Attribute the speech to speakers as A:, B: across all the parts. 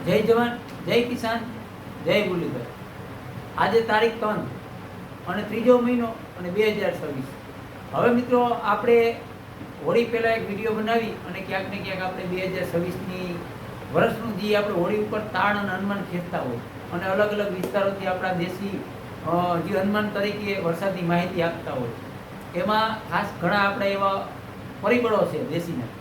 A: જય જવાન, જય કિસાન, જય મુરલીધર। આજે તારીખ 3 અને ત્રીજો મહિનો અને 2026। હવે મિત્રો આપણે હોળી પહેલાં એક વિડીયો બનાવી અને ક્યાંક ને ક્યાંક આપણે 2026ની વર્ષનું જે આપણે હોળી ઉપર તાણ અને હનુમાન ખેંચતા હોય અને અલગ અલગ વિસ્તારોથી આપણા દેશી જે હનુમાન તરીકે વરસાદની માહિતી આપતા હોય, એમાં ખાસ ઘણા આપણે એવા પરિબળો છે દેશીના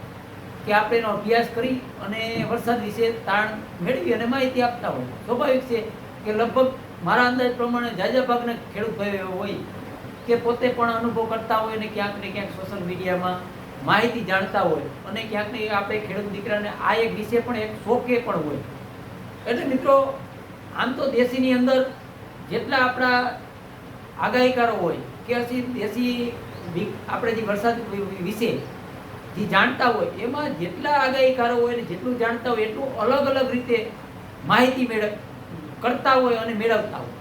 A: કે આપણે એનો અભ્યાસ કરી અને વરસાદ વિશે તાણ મેળવી અને માહિતી આપતા હોય। સ્વાભાવિક છે કે લગભગ મારા અંદાજ પ્રમાણે જાજા ભાગના ખેડૂત ભાઈઓ એવો હોય કે પોતે પણ અનુભવ કરતા હોય અને ક્યાંક ને ક્યાંક સોશિયલ મીડિયામાં માહિતી જાણતા હોય અને ક્યાંક ને આપણે ખેડૂત દીકરાને આ એક વિશે પણ એક શોકે પણ હોય। એટલે મિત્રો આમ તો દેશીની અંદર જેટલા આપણા આગાહીકારો હોય કે દેશી આપણે જે વરસાદ વિશે જે જાણતા હોય એમાં જેટલા આગાહીકારો હોય ને જેટલું જાણતા હોય એટલું અલગ અલગ રીતે માહિતી કરતા હોય અને મેળવતા હોય।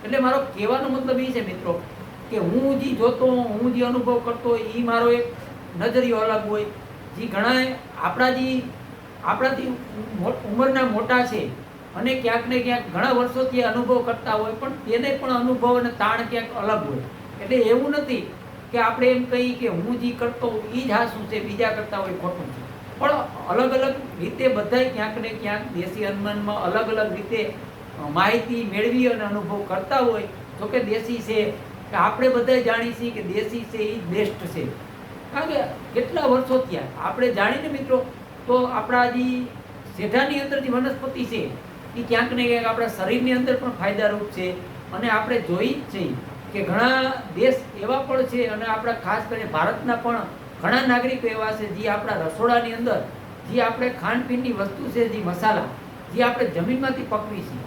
A: એટલે મારો કહેવાનો મતલબ એ છે મિત્રો કે હું જે જોતો હું જે અનુભવ કરતો હોય એ મારો એક નજરિયો અલગ હોય। જે ઘણા આપણાથી ઉંમરના મોટા છે અને ક્યાંક ને ક્યાંક ઘણા વર્ષોથી અનુભવ કરતા હોય પણ તેને પણ અનુભવ અને તાણ ક્યાંક અલગ હોય। એટલે એવું નથી કે આપણે એમ કહીએ કે હું જે કરતો એ જ હાસું છે, બીજા કરતા હોય ખોટું છે, પણ અલગ અલગ રીતે બધાય ક્યાંક ને ક્યાંક દેશી હનુમાનમાં અલગ અલગ રીતે માહિતી મેળવી અને અનુભવ કરતા હોય। તો કે દેશી છે કે આપણે બધા જાણીએ છીએ કે દેશી છે એ બેસ્ટ છે, કારણ કે કેટલા વર્ષો થયા આપણે જાણીને મિત્રો તો આપણા જે શેઢાની અંદર જે વનસ્પતિ છે એ ક્યાંક ને ક્યાંક આપણા શરીરની અંદર પણ ફાયદારૂપ છે। અને આપણે જોઈ જ છીએ કે ઘણા દેશ એવા પણ છે અને આપણા ખાસ કરીને ભારતના પણ ઘણા નાગરિકો એવા છે જે આપણા રસોડાની અંદર જે આપણે ખાનપીનની વસ્તુ છે, જે મસાલા જે આપણે જમીનમાંથી પકવી છે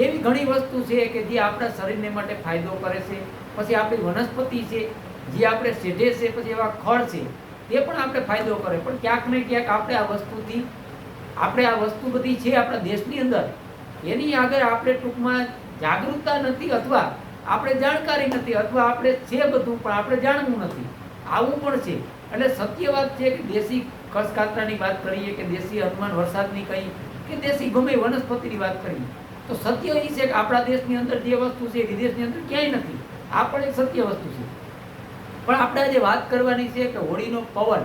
A: એવી ઘણી વસ્તુ છે કે જે આપણા શરીરને માટે ફાયદો કરે છે। પછી આપણી વનસ્પતિ છે જે આપણે શેઢે છે, પછી એવા ખળ છે તે પણ આપણે ફાયદો કરે, પણ ક્યાંક ને ક્યાંક આપણે આ વસ્તુ બધી છે આપણા દેશની અંદર એની આગળ આપણે ટૂંકમાં જાગૃતતા નથી અથવા આપણે જાણકારી નથી અથવા આપણે છે બધું પણ આપણે જાણવું નથી, આવું પણ છે। એટલે સત્ય વાત છે કે દેશી કસકાતરાની વાત કરીએ કે દેશી હનુમાન વરસાદની કહી કે દેશી ગમે વનસ્પતિની વાત કરીએ તો સત્ય એ છે કે આપણા દેશની અંદર જે વસ્તુ છે વિદેશની અંદર ક્યાંય નથી, આ પણ એક સત્ય વસ્તુ છે। પણ આપણે આજે વાત કરવાની છે કે હોળીનો પવન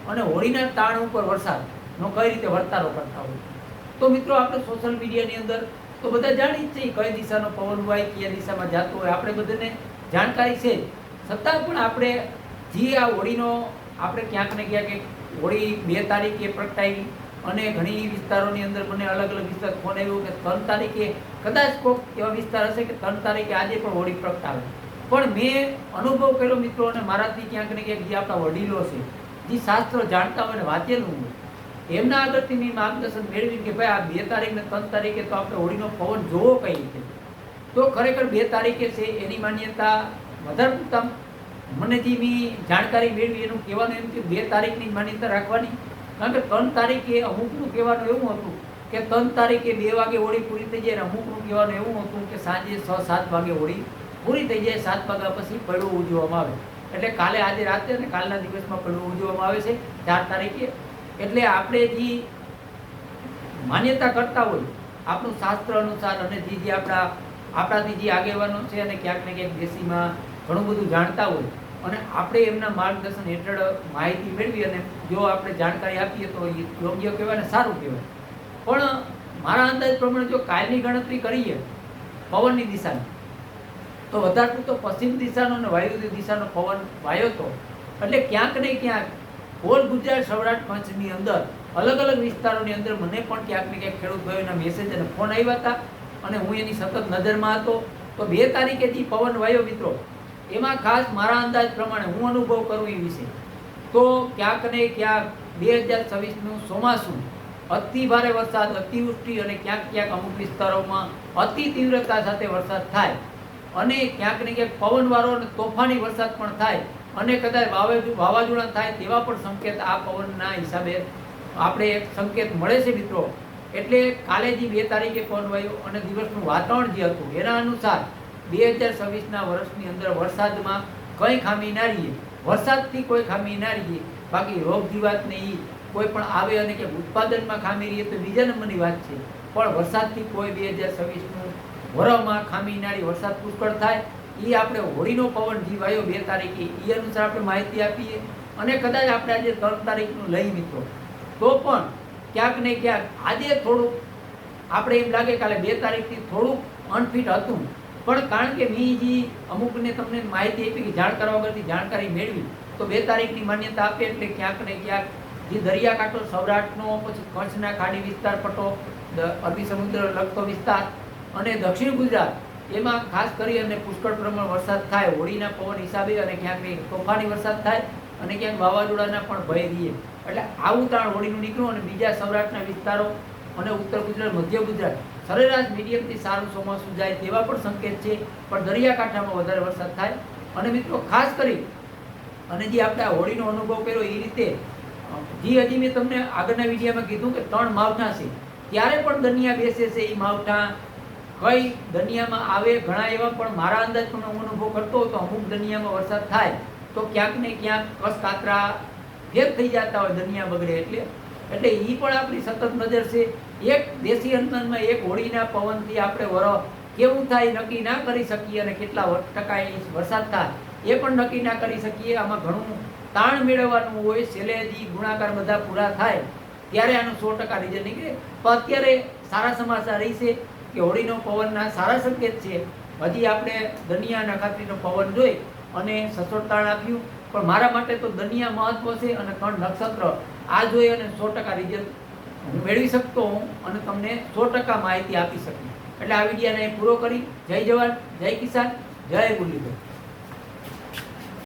A: અને હોળીના તાણ ઉપર વરસાદનો કઈ રીતે વર્તારો કરતા હોય। તો મિત્રો આપણે સોશિયલ મીડિયાની અંદર તો બધા જાણી જ છે કઈ દિશાનો પવન હોય, કયા દિશામાં જતો હોય, આપણે બધાને જાણકારી છે, છતાં પણ આપણે જે આ હોળીનો આપણે ક્યાંક ને ક્યાંક હોળી 2 તારીખે પ્રગટાવી અને ઘણી વિસ્તારોની અંદર મને અલગ અલગ વિસ્તાર ફોન આવ્યો કે 3 તારીખે કદાચ કોઈક એવા વિસ્તાર હશે કે 3 તારીખે આજે પણ હોળી પ્રગટાવે, પણ મેં અનુભવ કર્યો મિત્રો અને મારાથી ક્યાંક ને ક્યાંક જે આપણા વડીલો છે જે શાસ્ત્રો જાણતા હોય ને વાંચેલું હોય એમના આગળથી મેં માર્ગદર્શન મેળવી કે ભાઈ આ 2 તારીખ ને 3 તારીખે તો આપણે હોળીનો પવન જોવો કઈ રીતે, તો ખરેખર 2 તારીખે છે એની માન્યતા વધારે પૂરતા મને જે મેં જાણકારી મેળવી એનું કહેવાનું એમ કે 2 તારીખની માન્યતા રાખવાની, કારણ કે 3 તારીખે અમુકનું કહેવાનું એવું હતું કે 3 તારીખે 2 વાગે હોળી પૂરી થઈ જાય અને અમુકનું કહેવાનું એવું હતું કે સાંજે 6-7 વાગે હોળી પૂરી થઈ જાય, 7 વાગ્યા પછી પડવો ઉજવવામાં આવે। એટલે કાલે આજે રાતે અને કાલના દિવસમાં પડવો ઉજવવામાં આવે છે 4 તારીખે। એટલે આપણે જે માન્યતા કરતા હોય આપણું શાસ્ત્ર અનુસાર અને જે આપણાથી જે આગેવાનો છે અને ક્યાંક ને ક્યાંક દેશીમાં ઘણું બધું જાણતા હોય અને આપણે એમના માર્ગદર્શન હેઠળ માહિતી મેળવી અને જો આપણે જાણકારી આપીએ તો યોગ્ય કહેવાય ને સારું કહેવાય। પણ મારા અંદાજ પ્રમાણે જો કાલની ગણતરી કરીએ પવનની દિશાની તો વધારે પૂરતો પશ્ચિમ દિશાનો અને વાયુ દિશાનો પવન વાયો હતો, એટલે ક્યાંક ને ક્યાંક હોલ ગુજરાત સૌરાષ્ટ્ર કચ્છની અંદર અલગ અલગ વિસ્તારોની અંદર મને પણ ક્યાંક ને ક્યાંક ખેડૂત ભાઈઓના મેસેજ અને ફોન આવ્યા હતા અને હું એની સતત નજરમાં હતો। તો 2 તારીખે જે પવન વાયો મિત્રો એમાં ખાસ મારા અંદાજ પ્રમાણે હું અનુભવ કરું એ વિશે તો ક્યાંક ને ક્યાંક 2026નું ચોમાસું અતિ ભારે વરસાદ, અતિવૃષ્ટિ અને ક્યાંક ક્યાંક અમુક વિસ્તારોમાં અતિ તીવ્રતા સાથે વરસાદ થાય અને ક્યાંક ને ક્યાંક પવનવાળો અને તોફાની વરસાદ પણ થાય અને કદાચ વાવાઝોડા થાય તેવા પણ સંકેત આ પવનના હિસાબે આપણે એક સંકેત મળે છે મિત્રો। એટલે કાલે જે 2 તારીખે પવન વાયો અને દિવસનું વાતાવરણ જે હતું એના અનુસાર 2026ના વર્ષની અંદર વરસાદમાં કંઈ ખામી ના રહીએ, વરસાદથી કોઈ ખામી ના રહીએ, બાકી રોગ જીવાત ને એ કોઈ પણ આવે અને કે ઉત્પાદનમાં ખામી રહીએ તો બીજા નંબરની વાત છે। પણ વરસાદથી કોઈ 2026નું વરસમાં ખામીનારી વરસાદ પુષ્કળ થાય એ આપણે હોળીનો પવન જીવાયો 2 તારીખે એ અનુસાર આપણે માહિતી આપીએ. અને કદાચ આપણે આજે 3 તારીખનું લઈ મિત્રો તો પણ ક્યાંક ને ક્યાંક આજે થોડુંક આપણે એમ લાગે કાલે 2 તારીખથી થોડુંક અનફિટ હતું, પણ કારણ કે મેં જે અમુકને તમને માહિતી આપી કે જાણકાર વગરથી જાણકારી મેળવી તો 2 તારીખની માન્યતા આપે એટલે ક્યાંક ને ક્યાંક જે દરિયાકાંઠો સૌરાષ્ટ્રનો, પછી કચ્છના ખાડી વિસ્તાર પટ્ટો, અરબી સમુદ્ર લગતો વિસ્તાર અને દક્ષિણ ગુજરાત એમાં ખાસ કરી અને પુષ્કળ પ્રમાણ વરસાદ થાય હોળીના પવન હિસાબે, અને ક્યાંક તોફાની વરસાદ થાય અને ક્યાંક વાવાઝોડાના પણ ભય રહીએ. એટલે આવું તાણ હોળીનું નીકળ્યું. અને બીજા સૌરાષ્ટ્રના વિસ્તારો અને ઉત્તર ગુજરાત, મધ્ય ગુજરાત સરેરાશ મીડિયમથી સારું ચોમાસું જાય તેવા પણ સંકેત છે, પણ દરિયાકાંઠામાં વધારે વરસાદ થાય. અને મિત્રો ખાસ કરી અને જે આપણે આ હોળીનો અનુભવ કર્યો એ રીતે હજી મેં તમને આગળના વિડીયોમાં કીધું કે 3 માવઠા છે, ત્યારે પણ દનિયા બેસે છે. એ માવઠા કઈ દનિયામાં આવે ઘણા એવા, પણ મારા અંદાજ પણ હું અનુભવ કરતો હતો અમુક દનિયામાં વરસાદ થાય તો ક્યાંક ને ક્યાંક કસ કાતરા ફેર થઈ જતા હોય દનિયા બગડે એટલે એ પણ આપણી સતત નજર છે. એક દેશી અંતરમાં એક હોળીના પવનથી આપણે કેવું થાય નક્કી ના કરી શકીએ, અને કેટલા ટકા વરસાદ થાય એ પણ નક્કી ના કરી શકીએ. આમાં ઘણું તાણ મેળવવાનું હોય. છેલ્લે હજી ગુણાકાર બધા પૂરા થાય ત્યારે આનું 100% રિઝલ્ટ નીકળે. તો અત્યારે સારા સમાચાર એ છે કે હોળીનો પવનના સારા સંકેત છે. હજી આપણે દનિયા નખાત્રીનો પવન જોઈ અને સચોટ તાણ આપ્યું, પણ મારા માટે તો દનિયા મહત્વ છે અને 3 નક્ષત્ર આ જોઈ અને 100% રિઝલ્ટ હું મેળવી શકતો હું અને તમને 100% માહિતી આપી શકું. એટલે આ વિડીયોને પૂરો કરી. જય જવાન, જય કિસાન, જય મુરલીધર.